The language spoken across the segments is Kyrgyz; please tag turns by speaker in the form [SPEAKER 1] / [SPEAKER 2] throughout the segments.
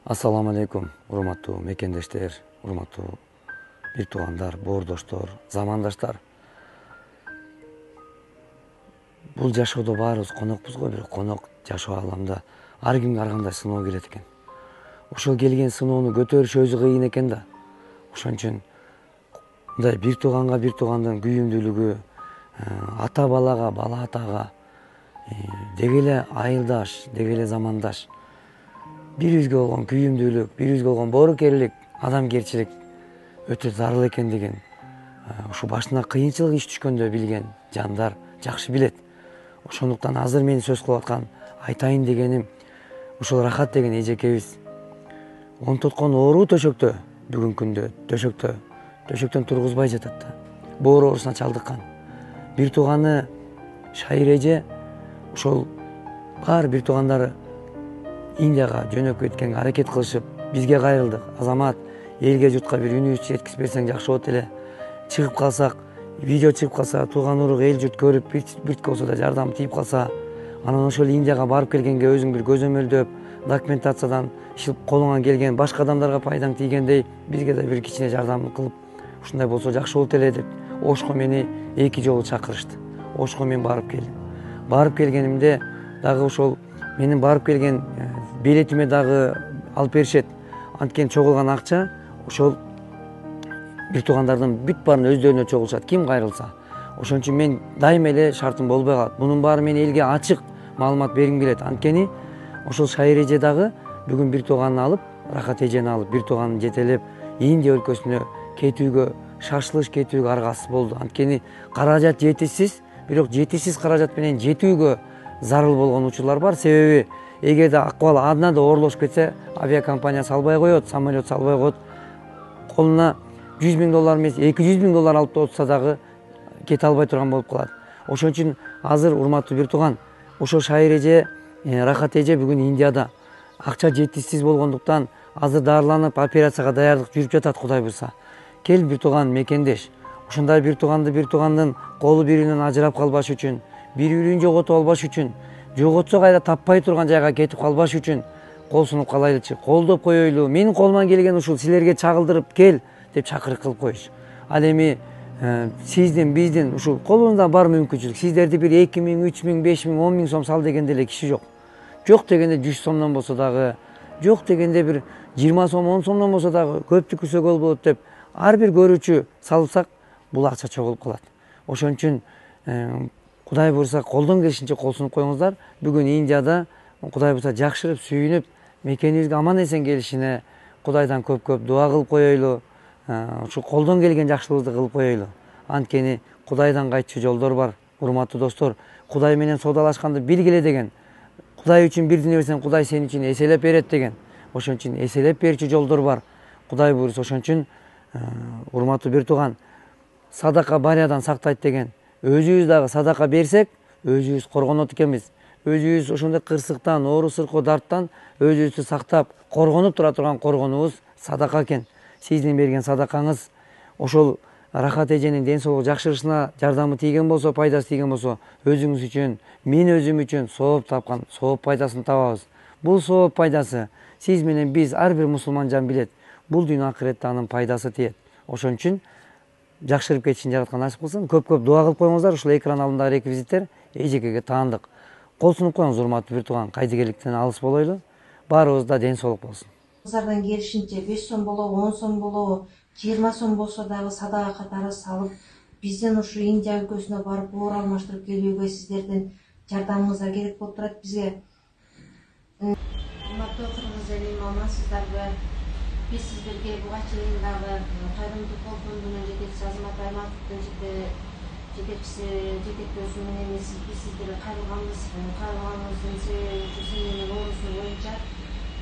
[SPEAKER 1] Assalamu alaikum, урматтуу мекендештер, урматтуу бир туугандар, боордоштор, замандаштар. Бул жашоодо баарыбыз конокпуз го, бирок конок жашоо аламда ар кимге ар кандай сыноо келет экен. Ошол келген сыноону көтөрүш өзү кыйын экен да. Ошон үчүн мындай бир тууганга бир туугандын күйүмдүүлүгү, ата балага, бала атага, деги эле айылдаш, деги эле замандаш, бирибизге болгон күйүмдүүлүк, бирибизге болгон боорукерлик, адамгерчилик өтө зарыл экендигин ушу башына кыйынчылык иш түшкөндө билген жандар жакшы билет. Ошондуктан азыр мен сөз кылып аткан айтайын дегеним, ушул Рахат деген эжекебиз онтоткон оору төшөктө, бүгүнкү күндө төшөктөн тургузбай жатат да. Боор оорусуна чалдыккан. Бир тууганы Шайыр эже ошол бар бир туугандары Индияга жөнөп кеткенге аракет кылышып, бизге кайрылдык. Азамат, элге журтка бир үнүбүздү жеткизип берсең жакшы болот эле. Чыгып калсак, видео чыгып калса, тууган урук эл журт көрүп, биртке болсо да жардам тийип калса, анан ошол Индияга барып келгенге өзүң бир көзөмөлдөп, документациядан ишилип колуңан келген, башка адамдарга пайдаң тийгендей, бизге да бир кичине жардам кылып, ушундай болсо жакшы болот эле деп, Ошко мени 2 жолу чакырышты. Ошко мен барып келдим. Барып келгенимде дагы ошол менин барып келген билетиме дагы алып беришет. Анткени чогулган акча ошол бир туугандардын бүт баарын өздөрүнө чогулушат, ким кайрылса. Ошон үчүн мен дайыма эле шартым болбой калат. Мунун баары мен элге ачык маалымат бергим келет. Анткени ошол Шайыр эже дагы бүгүн бир тууганын алып, Рахат эжени алып, бир тууганын жетелеп, Индия өлкөсүнө кетүүгө, шашылыш кетүүгө аргасыз болду. Анткени каражат жетишсиз, бирок жетишсиз каражат менен жетүүгө зарыл болгон учурлар бар. Себеби эгерде акыбал адына да оорлошуп кетсе, авиакомпания салбай коет, самолет салбай коет. Колуна $100,000 эмес, $200,000 алып отса дагы кете албай турган болуп калат. Ошон үчүн азыр урматтуу бир тууган, ошол Шайыр эже, Рахат эже бүгүн Индияда. Акча жетишсиз болгондуктан азыр дарыланып, операцияга даярдык жүрүп жатат, Кудай буйрса. Кел бир тууган мекендеш. Ушундай бир туугандын колу биринен ажырап калбаш үчүн, бири-бирин жоготуп албаш үчүн, жоготсо кайра таппай турган жайга кетип калбаш үчүн кол сунуп калайлычы, колдоп коелу. Менин колуман келген ушул, силерге чагылдырып кел деп чакырык кылып коюш. Ал эми сиздин, биздин ушул колубузда бар мүмкүнчүлүк. Сиздерди бир 2.000, 3.000, 5.000, 10.000 сом сал дегенде эле киши жок. Жок дегенде 100 сомдон болсо дагы, жок дегенде бир 20 сом, 10 сомдон болсо дагы көптүкүсө кол болот деп ар бир көрүүчү салсак, бул акча чогулуп калат. Ошон үчүн Кудай буйрса колдон келишинче кол сунуп коюңуздар. Бүгүн Индияда Кудай буйрса жакшырып, сүйүнүп, мекенибизге аман эсен келишине Кудайдан көп-көп дуа кылып коелу. Ушу колдон келген жакшылыгыбызды кылып коелу. Анткени Кудайдан кайтчу жолдор бар. Урматтуу достор, Кудай менен соодалашканды билгиле деген. Кудай үчүн бирдине берсең, Кудай сен үчүн эселеп берет деген. Ошон үчүн эселеп берчү жолдор бар. Кудай буйрса, ошон үчүн урматтуу бир тууган, садака бариядан сактайт деген. Өзүбүз дагы садака берсек, өзүбүз коргонот экенбиз. Өзүбүз ошондой кырсыктан, оору сыркоо дарттан өзүбүздү сактап, коргонуп тура турган коргонубуз садака экен. Сиздин берген садакаңыз ошол Рахат эженин ден соолугу жакшырышына жардамы тийген болсо, пайдасы тийген болсо, өзүңүз үчүн, мен өзүм үчүн сооп тапкан, сооп пайдасын табабыз. Бул сооп пайдасы сиз менен биз, ар бир мусулман жан билет. Бул дүйнө акыретте анын пайдасы тиет. Ошон үчүн жакшырып кетишин жараткан насип кылсын. Көп-көп дуа кылып коюңуздар. Ушул экран алдындагы реквизиттер эжекеге таандык. Кол сунуп коюңуз, урматтуу бир тууган, кайдыгерликтен алыс болойлу. Баарыбызда ден соолук болсун.
[SPEAKER 2] Кыздардан келишинче 5 сом болобу, 10 сом болобу, 20 сом болсо дагы садака катары салып, бизден ушу Индия өлкөсүнө барып оор алмаштырып келүүгө сиздердин жардамыңыздар керек болуп турат бизге. Урматтуу кыргыз эли, амансыздарбы? Биз сиздерге буга чейин дагы Кайрымдуулук Кол фондунун жетекчиси Азамат Айматовдун жетектөөсү менен биз сиздерге кайрылганыбыздын себеби ушу сененин оорусу боюнча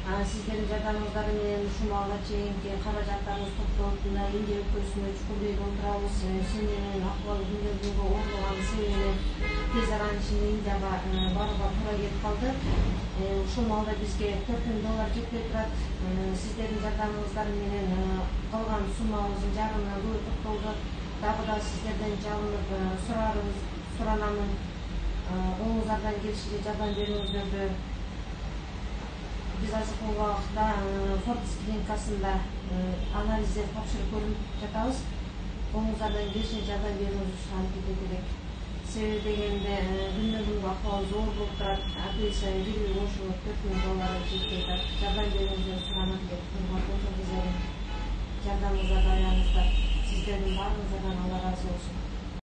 [SPEAKER 2] сиздердин жардамыңыздар менен ушул маалга чейинки каражаттарыбыз топтолуп, Индия өлкөсүнө чукул ийип отурабыз. Сененин акыбалы күндөн күнгө ооруган себебинен тез аранын ичинде Индияга барууга туура келип калды. Ушул маалда бизге $4.000 жетпей турат. Сиздердин жардамыңыздар менен калган суммабыздын жарымына көбү токтолду. Дагы да сиздерден жалынып суранамын. Оңуңуздардан келишинче жардам берүүңүздөрдү Biz azыркы убакытта Форбс клиникасында анализдер тапшырып көрүп жатабыз. Колуңуздардан келишинче жардам берүүңүздү сурап кетет элек. Себеби дегенде күндөн күнгө акыбал зор болуп турат. Акыбалса бир ошо $4000 жетпей атат. Жардам берүүңүздү суранат элек. Ошол кезде жардамыңызга даярбыз. Сиздердин баарыңыздардан Алла ыраазы болсун.